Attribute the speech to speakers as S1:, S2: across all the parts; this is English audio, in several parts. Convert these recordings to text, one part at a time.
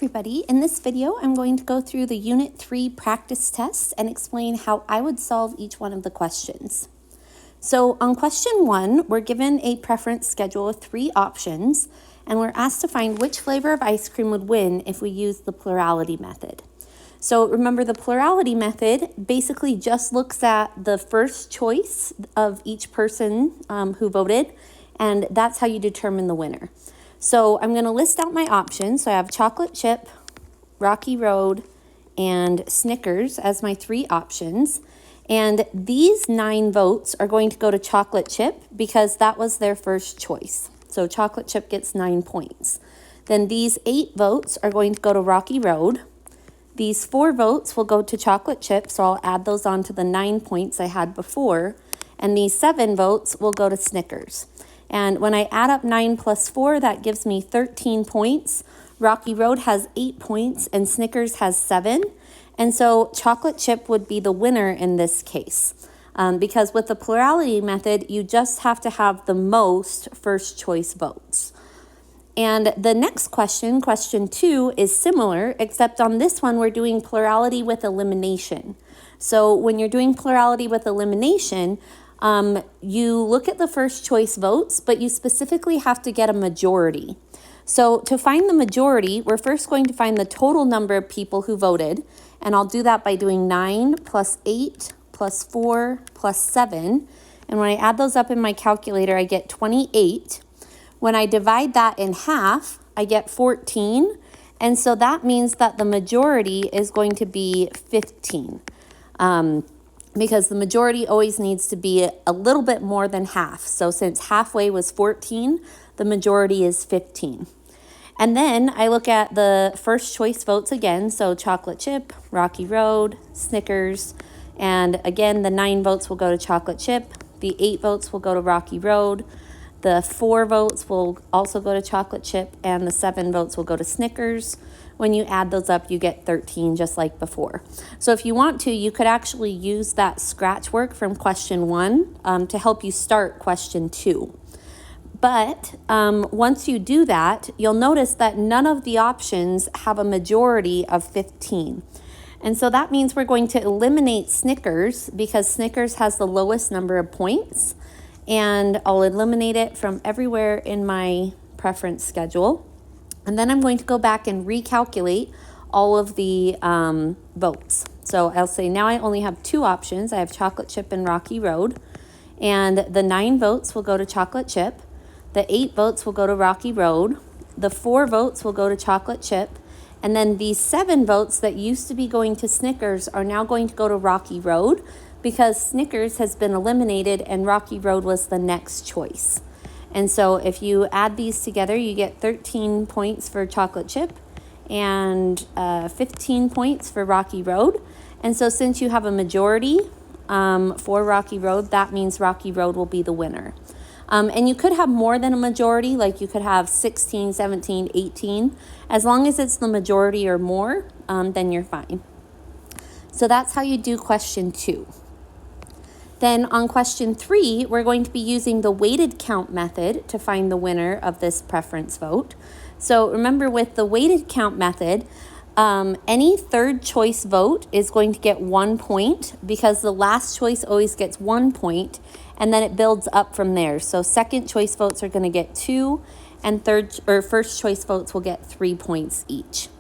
S1: everybody, in this video I'm going to go through the Unit 3 practice test and explain how I would solve each one of the questions. So on question 1, we're given a preference schedule with 3 options, and we're asked to find which flavor of ice cream would win if we use the plurality method. So remember, the plurality method basically just looks at the first choice of each person who voted, and that's how you determine the winner. So I'm going to list out my options. So I have chocolate chip, Rocky Road, and Snickers as my 3 options. And these 9 votes are going to go to chocolate chip because that was their first choice. So chocolate chip gets 9 points. Then these 8 votes are going to go to Rocky Road. These 4 votes will go to chocolate chip, so I'll add those on to the 9 points I had before. And these 7 votes will go to Snickers. And when I add up 9 plus 4, that gives me 13 points. Rocky Road has 8 points and Snickers has 7. And so chocolate chip would be the winner in this case. Because with the plurality method, you just have to have the most first choice votes. And the next question, question 2, is similar, except on this one, we're doing plurality with elimination. So when you're doing plurality with elimination, you look at the first choice votes, but you specifically have to get a majority. So to find the majority, we're first going to find the total number of people who voted, and I'll do that by doing 9 plus 8 plus 4 plus 7. And when I add those up in my calculator, I get 28. When I divide that in half, I get 14. And so that means that the majority is going to be 15. Because the majority always needs to be a little bit more than half. So since halfway was 14, the majority is 15. And then I look at the first choice votes again. So chocolate chip, Rocky Road, Snickers. And again, the 9 votes will go to chocolate chip. The 8 votes will go to Rocky Road. The 4 votes will also go to chocolate chip. And the 7 votes will go to Snickers. When you add those up, you get 13, just like before. So if you want to, you could actually use that scratch work from question 1 to help you start question 2. But once you do that, you'll notice that none of the options have a majority of 15. And so that means we're going to eliminate Snickers because Snickers has the lowest number of points. And I'll eliminate it from everywhere in my preference schedule. And then I'm going to go back and recalculate all of the votes. So I'll say now I only have 2 options. I have chocolate chip and Rocky Road. And the 9 votes will go to chocolate chip. The 8 votes will go to Rocky Road. The 4 votes will go to chocolate chip. And then these 7 votes that used to be going to Snickers are now going to go to Rocky Road because Snickers has been eliminated and Rocky Road was the next choice. And so if you add these together, you get 13 points for chocolate chip and 15 points for Rocky Road. And so since you have a majority for Rocky Road, that means Rocky Road will be the winner. And you could have more than a majority, like you could have 16, 17, 18. As long as it's the majority or more, then you're fine. So that's how you do question 2. Then on question 3, we're going to be using the weighted count method to find the winner of this preference vote. So remember, with the weighted count method, any third choice vote is going to get 1 point because the last choice always gets 1 point, and then it builds up from there. So second choice votes are going to get 2, and first choice votes will get 3 points each.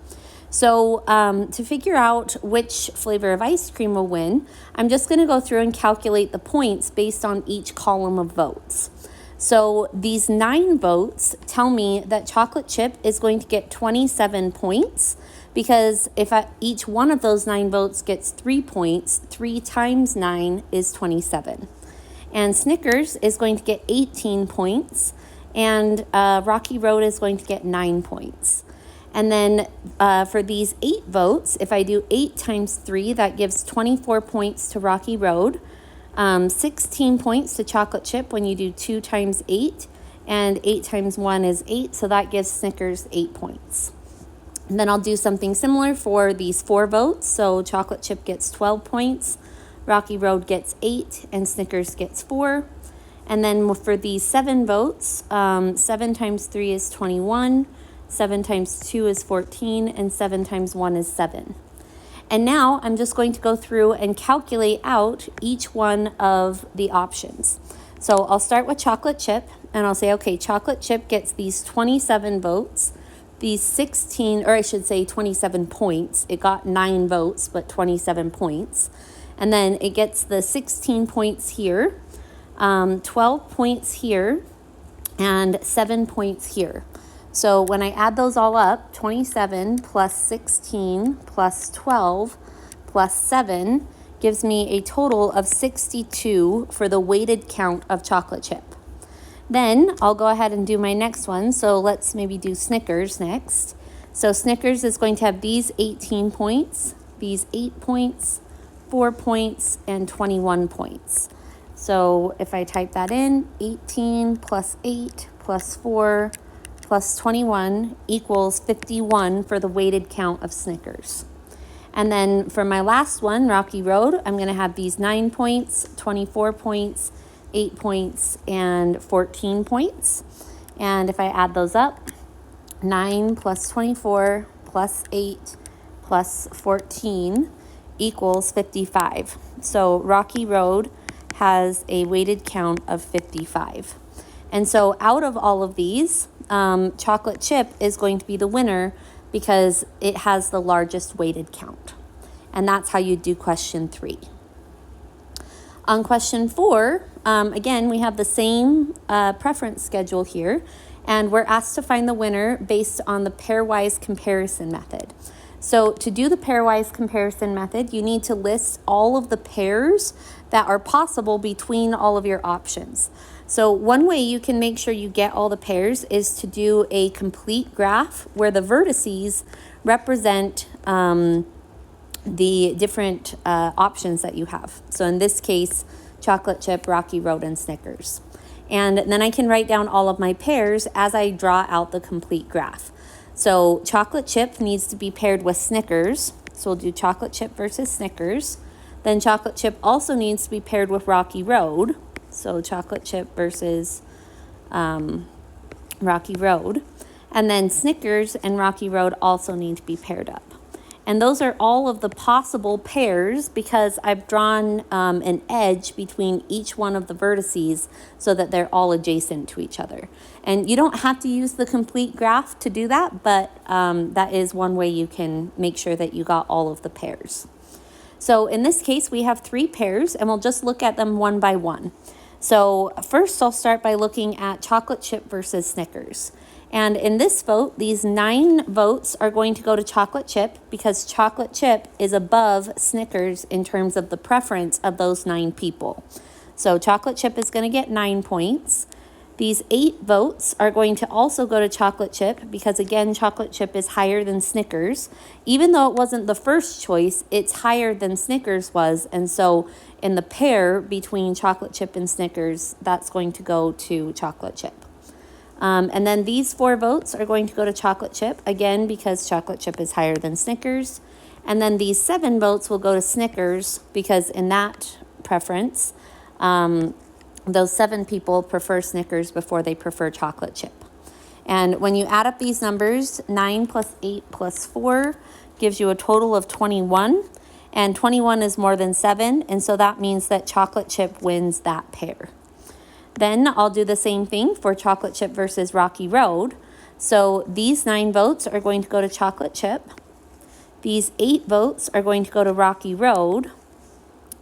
S1: So to figure out which flavor of ice cream will win, I'm just going to go through and calculate the points based on each column of votes. So these 9 votes tell me that chocolate chip is going to get 27 points because if each one of those 9 votes gets 3 points, 3 times 9 is 27. And Snickers is going to get 18 points, and Rocky Road is going to get 9 points. And then for these 8 votes, if I do 8 times 3, that gives 24 points to Rocky Road, 16 points to chocolate chip when you do 2 times 8, and 8 times 1 is 8, so that gives Snickers 8 points. And then I'll do something similar for these 4 votes, so chocolate chip gets 12 points, Rocky Road gets 8, and Snickers gets 4. And then for these 7 votes, 7 times 3 is 21, 7 times 2 is 14, and 7 times 1 is 7. And now I'm just going to go through and calculate out each one of the options. So I'll start with chocolate chip, and I'll say, okay, chocolate chip gets these 27 votes, these 16, or I should say 27 points. It got 9 votes, but 27 points. And then it gets the 16 points here, 12 points here, and 7 points here. So when I add those all up, 27 plus 16 plus 12 plus 7 gives me a total of 62 for the weighted count of chocolate chip. Then I'll go ahead and do my next one. So let's maybe do Snickers next. So Snickers is going to have these 18 points, these 8 points, 4 points, and 21 points. So if I type that in, 18 plus 8 plus 4 plus 21 equals 51 for the weighted count of Snickers. And then for my last one, Rocky Road, I'm going to have these 9 points, 24 points, 8 points, and 14 points. And if I add those up, 9 plus 24 plus 8 plus 14 equals 55. So Rocky Road has a weighted count of 55. And so out of all of these, chocolate chip is going to be the winner because it has the largest weighted count. And that's how you do question 3. On question 4, again, we have the same preference schedule here, and we're asked to find the winner based on the pairwise comparison method. So to do the pairwise comparison method, you need to list all of the pairs that are possible between all of your options. So one way you can make sure you get all the pairs is to do a complete graph where the vertices represent the different options that you have. So in this case, chocolate chip, Rocky Road, and Snickers. And then I can write down all of my pairs as I draw out the complete graph. So chocolate chip needs to be paired with Snickers. So we'll do chocolate chip versus Snickers. Then chocolate chip also needs to be paired with Rocky Road. So chocolate chip versus Rocky Road. And then Snickers and Rocky Road also need to be paired up. And those are all of the possible pairs because I've drawn an edge between each one of the vertices so that they're all adjacent to each other. And you don't have to use the complete graph to do that, but that is one way you can make sure that you got all of the pairs. So in this case, we have 3 pairs, and we'll just look at them one by one. So first, I'll start by looking at chocolate chip versus Snickers. And in this vote, these 9 votes are going to go to chocolate chip because chocolate chip is above Snickers in terms of the preference of those 9 people. So chocolate chip is going to get 9 points. These 8 votes are going to also go to chocolate chip because, again, chocolate chip is higher than Snickers. Even though it wasn't the first choice, it's higher than Snickers was. And so in the pair between chocolate chip and Snickers, that's going to go to chocolate chip. And then these 4 votes are going to go to chocolate chip, again, because chocolate chip is higher than Snickers. And then these 7 votes will go to Snickers because in that preference, those 7 people prefer Snickers before they prefer chocolate chip. And when you add up these numbers, 9 plus 8 plus 4 gives you a total of 21. And 21 is more than 7, and so that means that chocolate chip wins that pair. Then I'll do the same thing for chocolate chip versus Rocky Road. So these 9 votes are going to go to chocolate chip. These 8 votes are going to go to Rocky Road.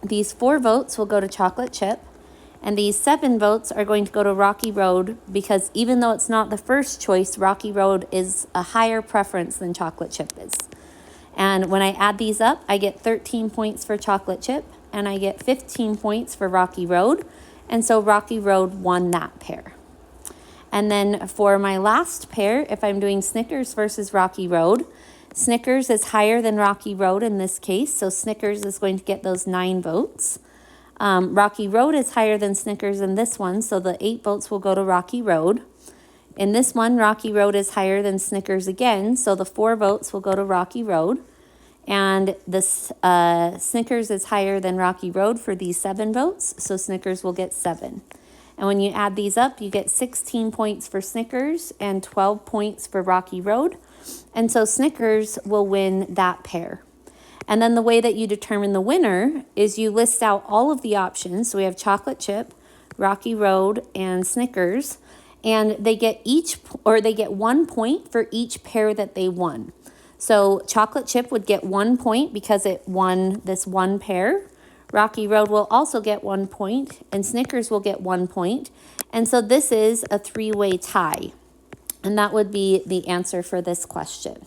S1: These 4 votes will go to chocolate chip. And these 7 votes are going to go to Rocky Road because even though it's not the first choice, Rocky Road is a higher preference than chocolate chip is. And when I add these up, I get 13 points for chocolate chip and I get 15 points for Rocky Road. And so Rocky Road won that pair. And then for my last pair, if I'm doing Snickers versus Rocky Road, Snickers is higher than Rocky Road in this case. So Snickers is going to get those 9 votes. Rocky Road is higher than Snickers in this one. So the 8 votes will go to Rocky Road. In this one, Rocky Road is higher than Snickers again. So the 4 votes will go to Rocky Road. And this Snickers is higher than Rocky Road for these 7 votes, so Snickers will get 7. And when you add these up, you get 16 points for Snickers and 12 points for Rocky Road. And so Snickers will win that pair. And then the way that you determine the winner is you list out all of the options. So we have chocolate chip, Rocky Road, and Snickers. And they get they get 1 point for each pair that they won. So chocolate chip would get 1 point because it won this one pair. Rocky Road will also get 1 point, and Snickers will get 1 point. And so this is a three-way tie. And that would be the answer for this question.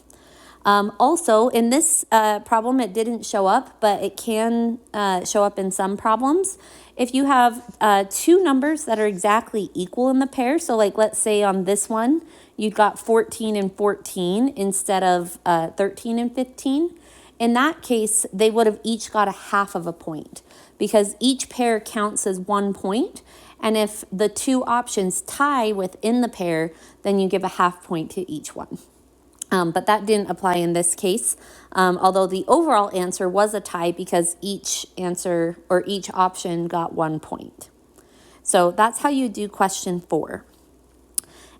S1: Also, in this problem, it didn't show up, but it can show up in some problems. If you have two numbers that are exactly equal in the pair, so like let's say on this one, you got 14 and 14 instead of 13 and 15. In that case, they would have each got a half of a point because each pair counts as 1 point. And if the two options tie within the pair, then you give a half point to each one. But that didn't apply in this case, although the overall answer was a tie because each answer or each option got 1 point. So that's how you do question 4.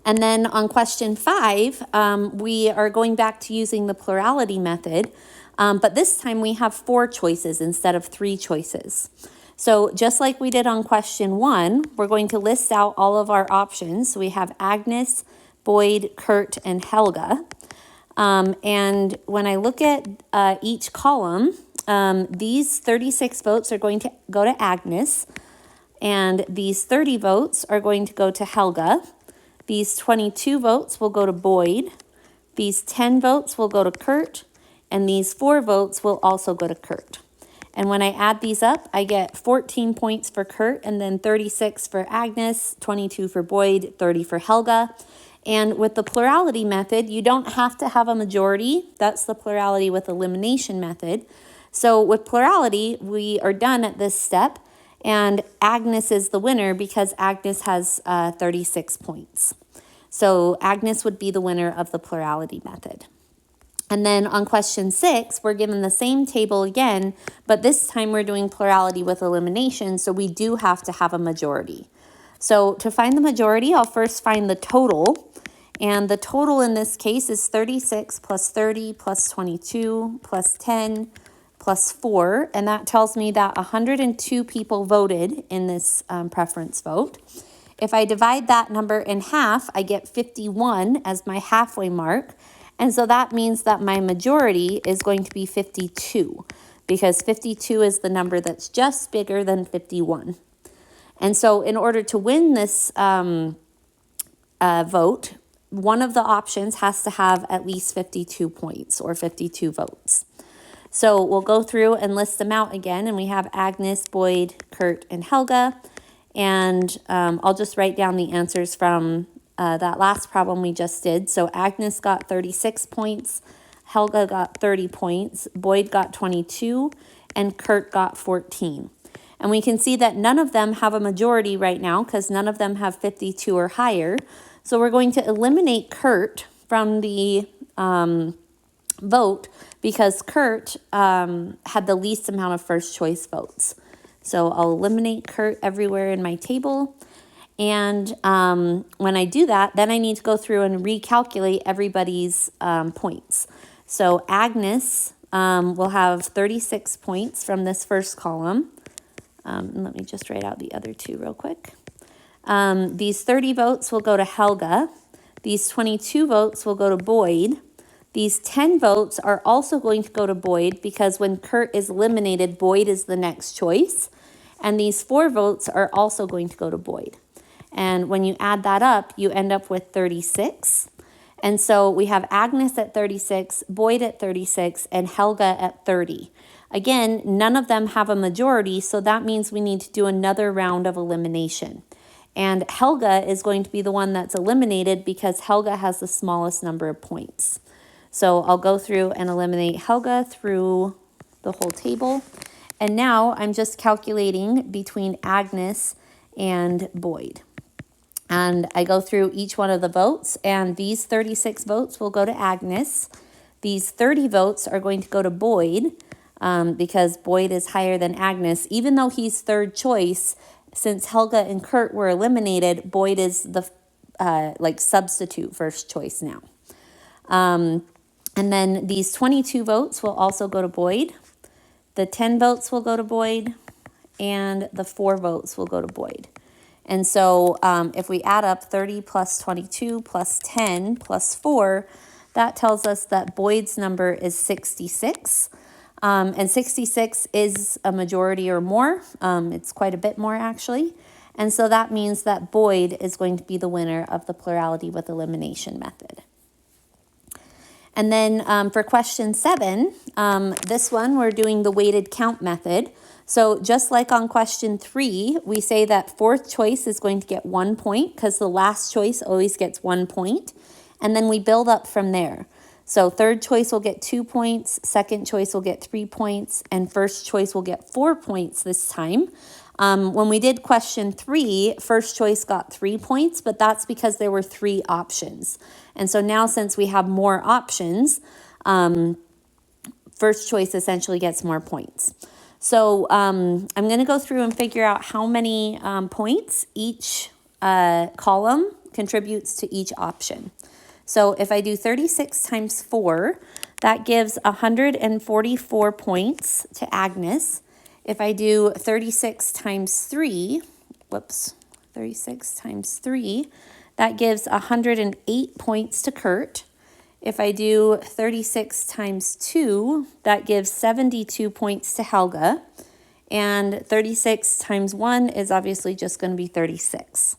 S1: And then on question 5, we are going back to using the plurality method, but this time we have 4 choices instead of 3 choices. So just like we did on question 1, we're going to list out all of our options. So we have Agnes, Boyd, Kurt, and Helga. And when I look at each column, these 36 votes are going to go to Agnes, and these 30 votes are going to go to Helga. These 22 votes will go to Boyd. These 10 votes will go to Kurt, and these 4 votes will also go to Kurt. And when I add these up, I get 14 points for Kurt, and then 36 for Agnes, 22 for Boyd, 30 for Helga. And with the plurality method, you don't have to have a majority. That's the plurality with elimination method. So with plurality, we are done at this step, and Agnes is the winner because Agnes has 36 points. So Agnes would be the winner of the plurality method. And then on question 6, we're given the same table again, but this time we're doing plurality with elimination, so we do have to have a majority. So to find the majority, I'll first find the total. And the total in this case is 36 plus 30 plus 22 plus 10 plus 4. And that tells me that 102 people voted in this preference vote. If I divide that number in half, I get 51 as my halfway mark. And so that means that my majority is going to be 52 because 52 is the number that's just bigger than 51. And so in order to win this vote, one of the options has to have at least 52 points or 52 votes. So we'll go through and list them out again. And we have Agnes, Boyd, Kurt, and Helga. And I'll just write down the answers from that last problem we just did. So Agnes got 36 points, Helga got 30 points, Boyd got 22, and Kurt got 14. And we can see that none of them have a majority right now because none of them have 52 or higher. So we're going to eliminate Kurt from the vote because Kurt had the least amount of first choice votes. So I'll eliminate Kurt everywhere in my table. And when I do that, then I need to go through and recalculate everybody's points. So Agnes will have 36 points from this first column. Let me just write out the other two real quick. These 30 votes will go to Helga. These 22 votes will go to Boyd. These 10 votes are also going to go to Boyd because when Kurt is eliminated, Boyd is the next choice. And these 4 votes are also going to go to Boyd. And when you add that up, you end up with 36. And so we have Agnes at 36, Boyd at 36, and Helga at 30. Again, none of them have a majority, so that means we need to do another round of elimination. And Helga is going to be the one that's eliminated because Helga has the smallest number of points. So I'll go through and eliminate Helga through the whole table. And now I'm just calculating between Agnes and Boyd. And I go through each one of the votes, and these 36 votes will go to Agnes. These 30 votes are going to go to Boyd because Boyd is higher than Agnes. Even though he's third choice, since Helga and Kurt were eliminated, Boyd is the substitute first choice now. And then these 22 votes will also go to Boyd. The 10 votes will go to Boyd, and the 4 votes will go to Boyd. And so if we add up 30 plus 22 plus 10 plus 4, that tells us that Boyd's number is 66. And 66 is a majority or more. It's quite a bit more, actually. And so that means that Boyd is going to be the winner of the plurality with elimination method. And then for question 7, this one we're doing the weighted count method. So just like on question 3, we say that fourth choice is going to get 1 point because the last choice always gets 1 point. And then we build up from there. So third choice will get 2 points, second choice will get 3 points, and first choice will get 4 points this time. When we did question 3, first choice got 3 points, but that's because there were 3 options. And so now since we have more options, first choice essentially gets more points. So I'm going to go through and figure out how many points each column contributes to each option. So if I do 36 times 4, that gives 144 points to Agnes. If I do 36 times 3, 36 times 3, that gives 108 points to Kurt. If I do 36 times 2, that gives 72 points to Helga. And 36 times 1 is obviously just going to be 36.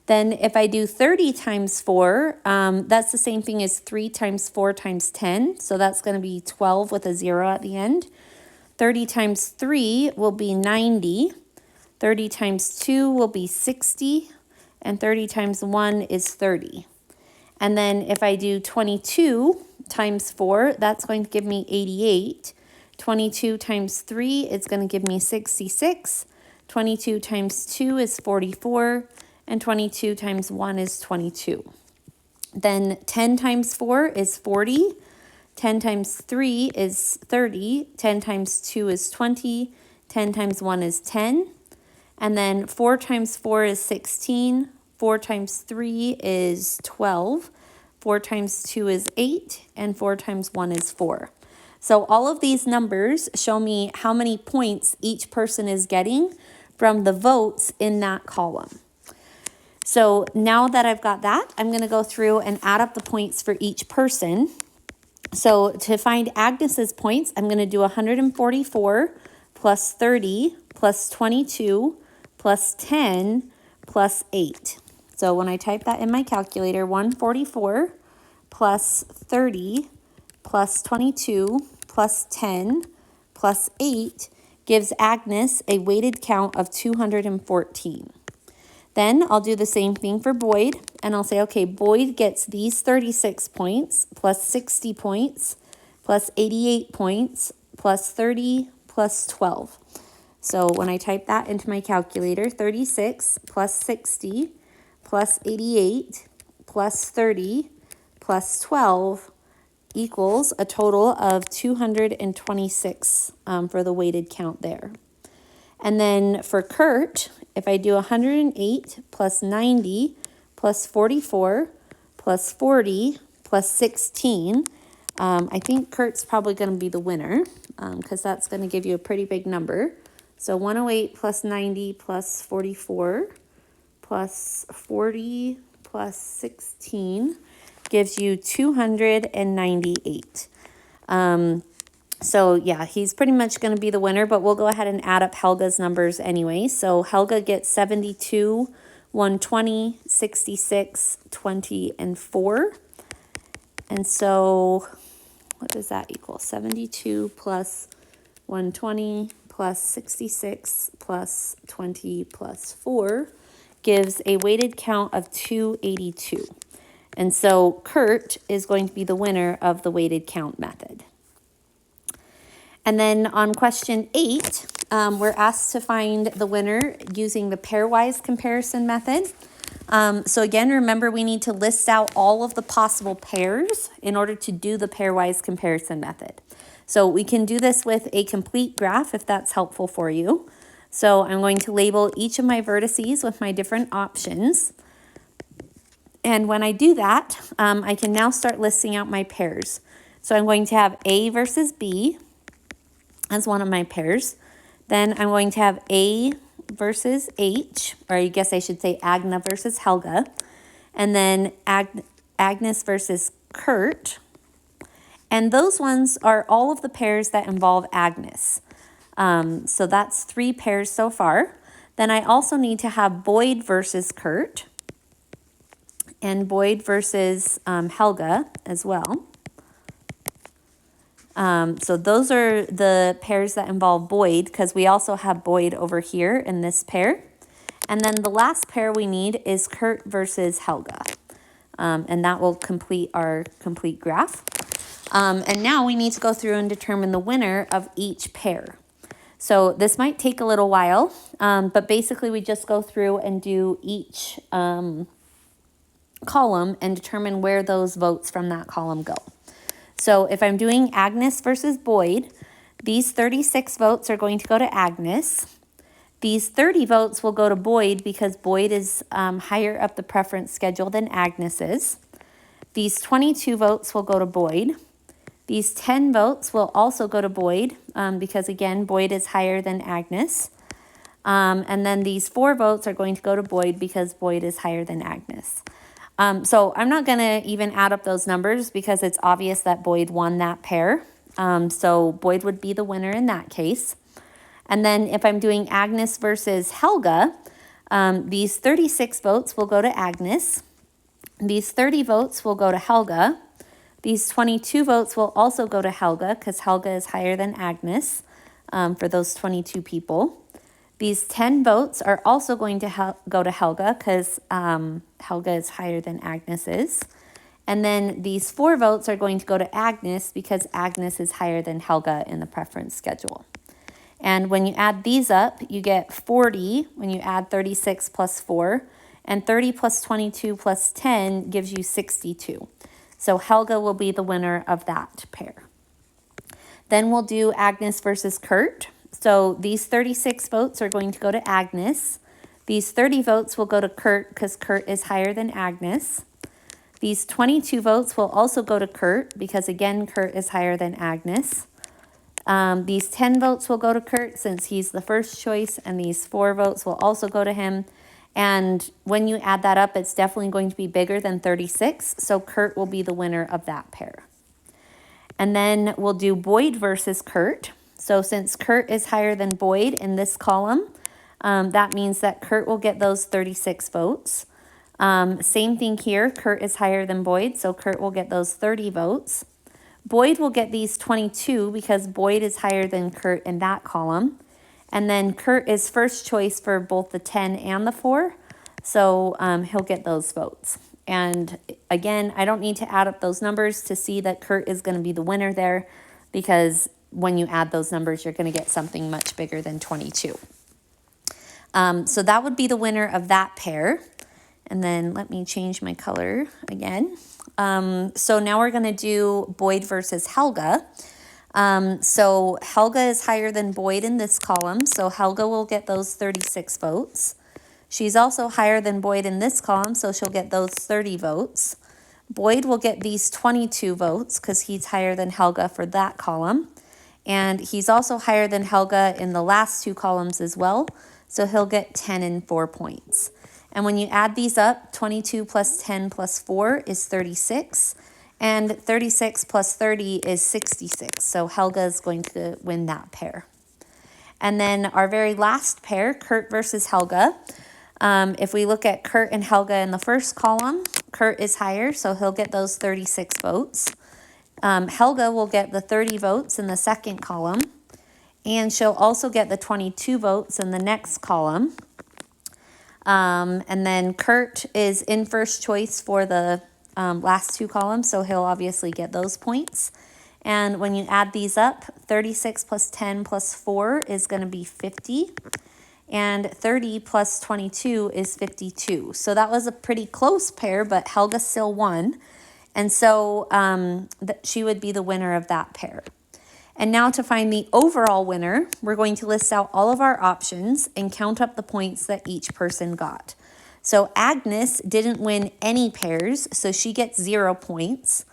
S1: Then if I do 30 times 4, that's the same thing as 3 times 4 times 10. So that's going to be 12 with a 0 at the end. 30 times 3 will be 90. 30 times 2 will be 60. And 30 times 1 is 30. And then if I do 22 times 4, that's going to give me 88. 22 times 3 is going to give me 66. 22 times 2 is 44. And 22 times 1 is 22. Then 10 times 4 is 40. 10 times 3 is 30. 10 times 2 is 20. 10 times 1 is 10. And then 4 times 4 is 16. 4 times 3 is 12. 4 times 2 is 8. And 4 times 1 is 4. So all of these numbers show me how many points each person is getting from the votes in that column. So now that I've got that, I'm going to go through and add up the points for each person. So to find Agnes's points, I'm going to do 144 plus 30 plus 22 plus 10 plus 8. So when I type that in my calculator, 144 plus 30 plus 22 plus 10 plus 8 gives Agnes a weighted count of 214. Then I'll do the same thing for Boyd, and I'll say, okay, Boyd gets these 36 points, plus 60 points, plus 88 points, plus 30, plus 12. So when I type that into my calculator, 36 plus 60, plus 88, plus 30, plus 12 equals a total of 226 for the weighted count there. And then for Kurt, if I do 108 plus 90 plus 44 plus 40 plus 16, I think Kurt's probably going to be the winner because that's going to give you a pretty big number. So 108 plus 90 plus 44 plus 40 plus 16 gives you 298. So yeah, he's pretty much going to be the winner, but we'll go ahead and add up Helga's numbers anyway. So Helga gets 72, 120, 66, 20, and 4. And so what does that equal? 72 plus 120 plus 66 plus 20 plus 4 gives a weighted count of 282. And so Kurt is going to be the winner of the weighted count method. And then on question 8, we're asked to find the winner using the pairwise comparison method. So again, remember we need to list out all of the possible pairs in order to do the pairwise comparison method. So we can do this with a complete graph if that's helpful for you. So I'm going to label each of my vertices with my different options. And when I do that, I can now start listing out my pairs. So I'm going to have A versus B as one of my pairs. Then I'm going to have A versus H, or I guess I should say Agna versus Helga. And then Agnes versus Kurt. And those ones are all of the pairs that involve Agnes. So that's 3 pairs so far. Then I also need to have Boyd versus Kurt and Boyd versus Helga as well. So those are the pairs that involve Boyd, because we also have Boyd over here in this pair. And then the last pair we need is Kurt versus Helga. And that will complete our complete graph. And now we need to go through and determine the winner of each pair. So this might take a little while, but basically we just go through and do each column and determine where those votes from that column go. So if I'm doing Agnes versus Boyd, these 36 votes are going to go to Agnes. These 30 votes will go to Boyd because Boyd is higher up the preference schedule than Agnes is. These 22 votes will go to Boyd. These 10 votes will also go to Boyd because, again, Boyd is higher than Agnes. And then these 4 votes are going to go to Boyd because Boyd is higher than Agnes. So I'm not going to even add up those numbers because it's obvious that Boyd won that pair. So Boyd would be the winner in that case. And then if I'm doing Agnes versus Helga, these 36 votes will go to Agnes. These 30 votes will go to Helga. These 22 votes will also go to Helga because Helga is higher than Agnes for those 22 people. These 10 votes are also going to go to Helga because Helga is higher than Agnes is. And then these 4 votes are going to go to Agnes because Agnes is higher than Helga in the preference schedule. And when you add these up, you get 40 when you add 36 plus 4. And 30 plus 22 plus 10 gives you 62. So Helga will be the winner of that pair. Then we'll do Agnes versus Kurt. So these 36 votes are going to go to Agnes. These 30 votes will go to Kurt because Kurt is higher than Agnes. These 22 votes will also go to Kurt because, again, Kurt is higher than Agnes. These 10 votes will go to Kurt since he's the first choice, and these 4 votes will also go to him. And when you add that up, it's definitely going to be bigger than 36, so Kurt will be the winner of that pair. And then we'll do Boyd versus Kurt. So since Kurt is higher than Boyd in this column, that means that Kurt will get those 36 votes. Same thing here, Kurt is higher than Boyd, so Kurt will get those 30 votes. Boyd will get these 22 because Boyd is higher than Kurt in that column. And then Kurt is first choice for both the 10 and the 4, so he'll get those votes. And again, I don't need to add up those numbers to see that Kurt is going to be the winner there because when you add those numbers, you're going to get something much bigger than 22. So that would be the winner of that pair. And then let me change my color again. So now we're going to do Boyd versus Helga. So Helga is higher than Boyd in this column, so Helga will get those 36 votes. She's also higher than Boyd in this column, so she'll get those 30 votes. Boyd will get these 22 votes because he's higher than Helga for that column. And he's also higher than Helga in the last 2 columns as well, so he'll get 10 and 4 points. And when you add these up, 22 plus 10 plus 4 is 36. And 36 plus 30 is 66. So Helga is going to win that pair. And then our very last pair, Kurt versus Helga. If we look at Kurt and Helga in the first column, Kurt is higher, so he'll get those 36 votes. Helga will get the 30 votes in the second column. And she'll also get the 22 votes in the next column. And then Kurt is in first choice for the last 2 columns, so he'll obviously get those points. And when you add these up, 36 plus 10 plus 4 is going to be 50. And 30 plus 22 is 52. So that was a pretty close pair, but Helga still won. And so she would be the winner of that pair. And now to find the overall winner, we're going to list out all of our options and count up the points that each person got. So Agnes didn't win any pairs, so she gets 0 points.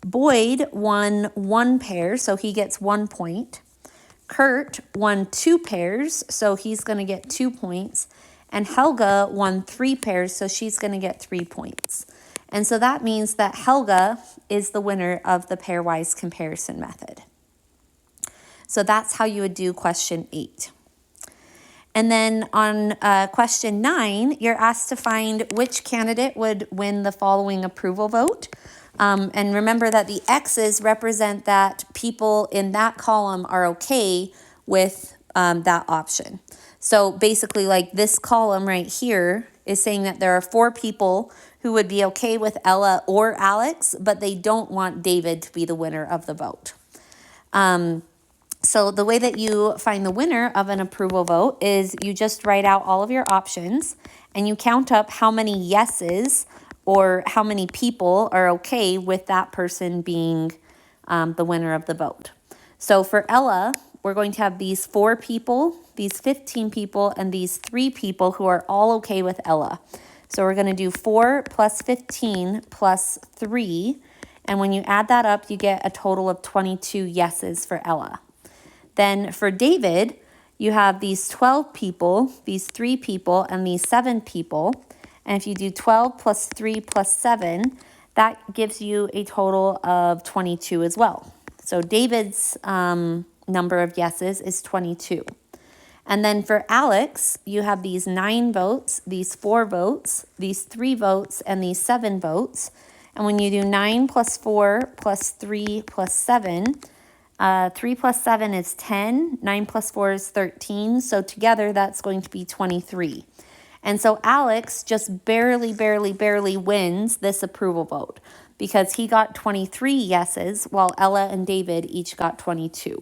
S1: Boyd won 1 pair, so he gets 1 point. Kurt won 2 pairs, so he's going to get 2 points. And Helga won 3 pairs, so she's going to get 3 points. And so that means that Helga is the winner of the pairwise comparison method. So that's how you would do question 8. And then on question 9, you're asked to find which candidate would win the following approval vote. And remember that the X's represent that people in that column are okay with that option. So basically, like this column right here is saying that there are 4 people who would be okay with Ella or Alex, but they don't want David to be the winner of the vote. So the way that you find the winner of an approval vote is you just write out all of your options and you count up how many yeses or how many people are okay with that person being the winner of the vote. So for Ella, we're going to have these 4 people, these 15 people, and these 3 people who are all okay with Ella. So we're going to do 4 plus 15 plus 3. And when you add that up, you get a total of 22 yeses for Ella. Then for David, you have these 12 people, these 3 people, and these 7 people. And if you do 12 plus 3 plus 7, that gives you a total of 22 as well. So David's number of yeses is 22. And then for Alex, you have these 9 votes, these 4 votes, these 3 votes, and these 7 votes. And when you do 9 plus 4 plus 3 plus 7, 3 plus 7 is 10, 9 plus 4 is 13, so together that's going to be 23. And so Alex just barely wins this approval vote because he got 23 yeses while Ella and David each got 22.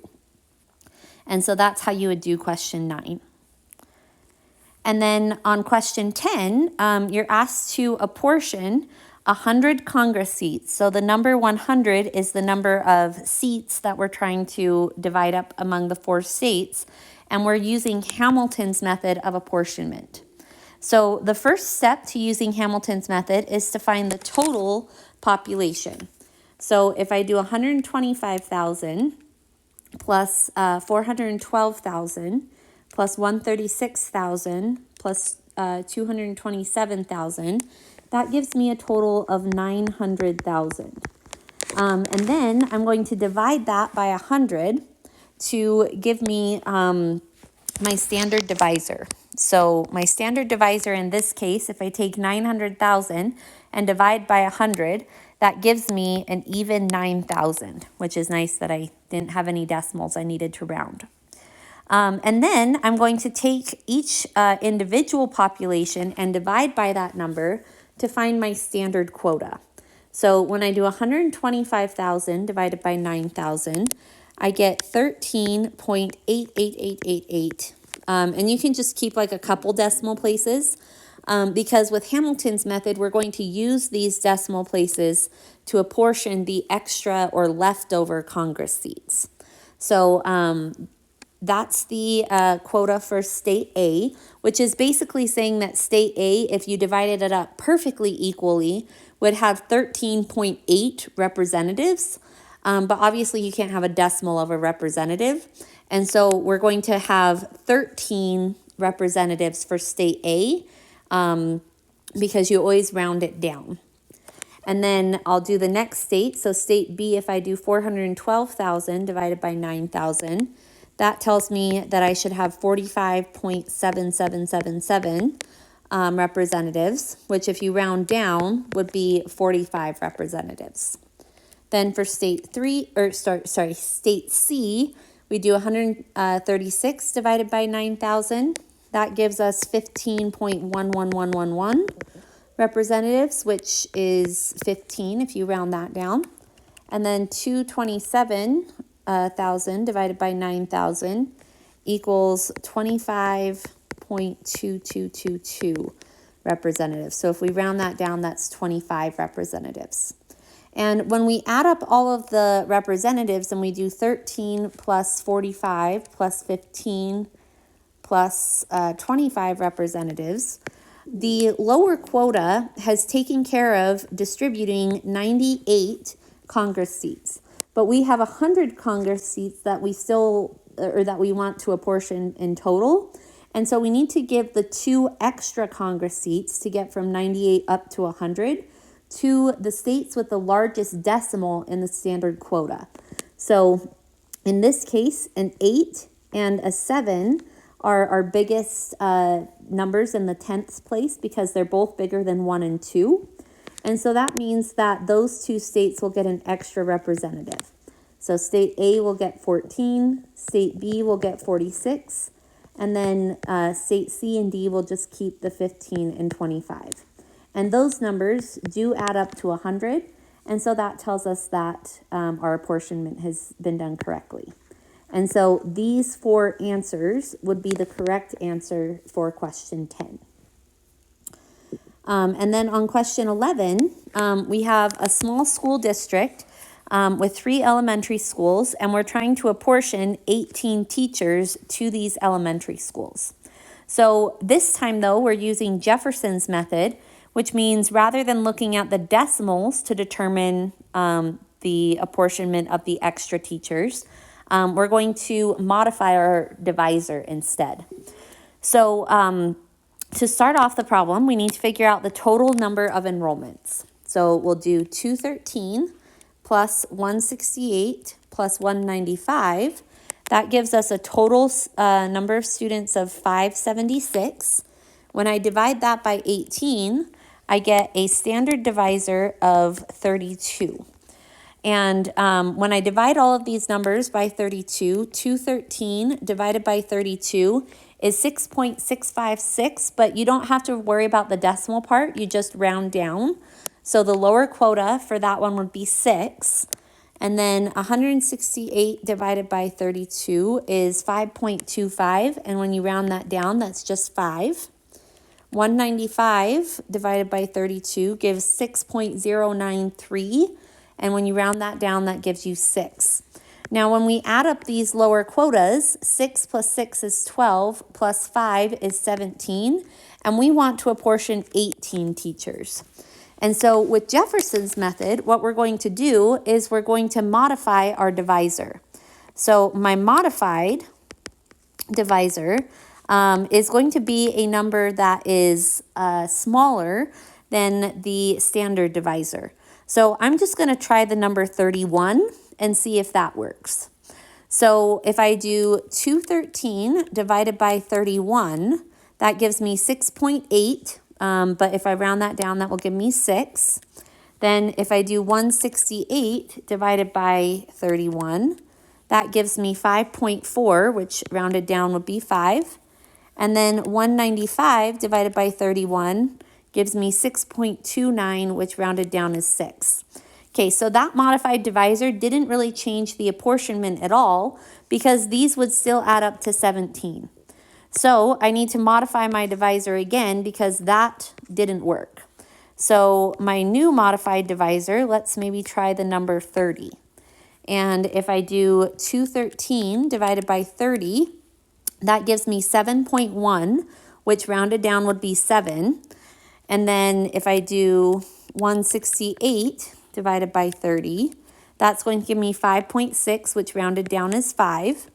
S1: And so that's how you would do question 9. And then on question 10, you're asked to apportion 100 Congress seats. So the number 100 is the number of seats that we're trying to divide up among the 4 states, and we're using Hamilton's method of apportionment. So the first step to using Hamilton's method is to find the total population. So if I do 125,000 plus 412,000 plus 136,000 plus 227,000, that gives me a total of 900,000. And then I'm going to divide that by 100 to give me my standard divisor. So my standard divisor in this case, if I take 900,000 and divide by 100, that gives me an even 9,000, which is nice that I didn't have any decimals I needed to round. And then I'm going to take each individual population and divide by that number to find my standard quota. So when I do 125,000 divided by 9,000, I get 13.88888. And you can just keep like a couple decimal places because with Hamilton's method, we're going to use these decimal places to apportion the extra or leftover Congress seats. So that's the quota for state A, which is basically saying that state A, if you divided it up perfectly equally, would have 13.8 representatives. But obviously you can't have a decimal of a representative. And so we're going to have 13 representatives for state A because you always round it down. And then I'll do the next state. So state B, if I do 412,000 divided by 9,000, that tells me that I should have 45.7777 representatives, which if you round down would be 45 representatives. Then for state C, we do 136 divided by 9,000. That gives us 15.11111 representatives, which is 15 if you round that down. And then 227,000 divided by 9,000 equals 25.2222 representatives. So if we round that down, that's 25 representatives. And when we add up all of the representatives and we do 13 plus 45 plus 15 plus 25 representatives, the lower quota has taken care of distributing 98 Congress seats. But we have 100 Congress seats that we still, or that we want to apportion in total. And so we need to give the 2 extra Congress seats to get from 98 up to 100 to the states with the largest decimal in the standard quota. So in this case, an 8 and a 7 are our biggest numbers in the 10th place because they're both bigger than 1 and 2. And so that means that those 2 states will get an extra representative. So state A will get 14, state B will get 46, and then state C and D will just keep the 15 and 25. And those numbers do add up to 100, and so that tells us that our apportionment has been done correctly. And so these 4 answers would be the correct answer for question 10. And then on question 11, we have a small school district with 3 elementary schools, and we're trying to apportion 18 teachers to these elementary schools. So this time, though, we're using Jefferson's method, which means rather than looking at the decimals to determine the apportionment of the extra teachers, we're going to modify our divisor instead. So to start off the problem, we need to figure out the total number of enrollments. So we'll do 213 plus 168 plus 195. That gives us a total number of students of 576. When I divide that by 18, I get a standard divisor of 32. And when I divide all of these numbers by 32, 213 divided by 32 is 6.656, but you don't have to worry about the decimal part, you just round down. So the lower quota for that one would be 6. And then 168 divided by 32 is 5.25, and when you round that down, that's just 5. 195 divided by 32 gives 6.093, and when you round that down, that gives you 6. Now, when we add up these lower quotas, 6 plus 6 is 12, plus 5 is 17, and we want to apportion 18 teachers. And so with Jefferson's method, what we're going to do is we're going to modify our divisor. So my modified divisor is going to be a number that is smaller than the standard divisor. So I'm just going to try the number 31 and see if that works. So if I do 213 divided by 31, that gives me 6.8. But if I round that down, that will give me 6. Then if I do 168 divided by 31, that gives me 5.4, which rounded down would be 5. And then 195 divided by 31 gives me 6.29, which rounded down is 6. Okay, so that modified divisor didn't really change the apportionment at all because these would still add up to 17. So I need to modify my divisor again because that didn't work. So my new modified divisor, let's maybe try the number 30. And if I do 213 divided by 30, that gives me 7.1, which rounded down would be 7. And then if I do 168 divided by 30, that's going to give me 5.6, which rounded down is 5.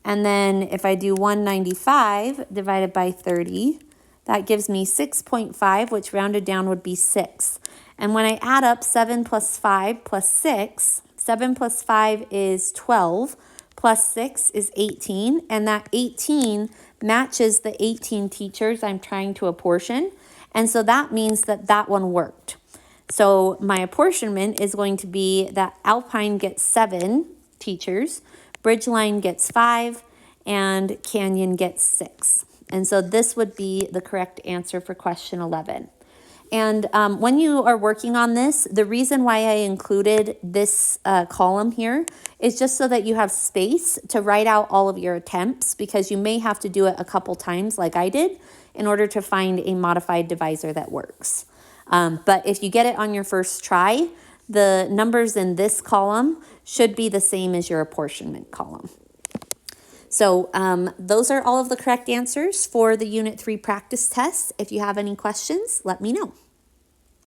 S1: And then if I do 195 divided by 30, that gives me 6.5, which rounded down would be 6. And when I add up 7 plus 5 plus 6, 7 plus 5 is 12, plus 6 is 18, and that 18 matches the 18 teachers I'm trying to apportion. And so that means that that one worked. So my apportionment is going to be that Alpine gets 7 teachers, Bridgeline gets 5, and Canyon gets 6. And so this would be the correct answer for question 11. And when you are working on this, the reason why I included this column here is just so that you have space to write out all of your attempts, because you may have to do it a couple times like I did in order to find a modified divisor that works. But if you get it on your first try, the numbers in this column should be the same as your apportionment column. So those are all of the correct answers for the Unit 3 practice test. If you have any questions, let me know.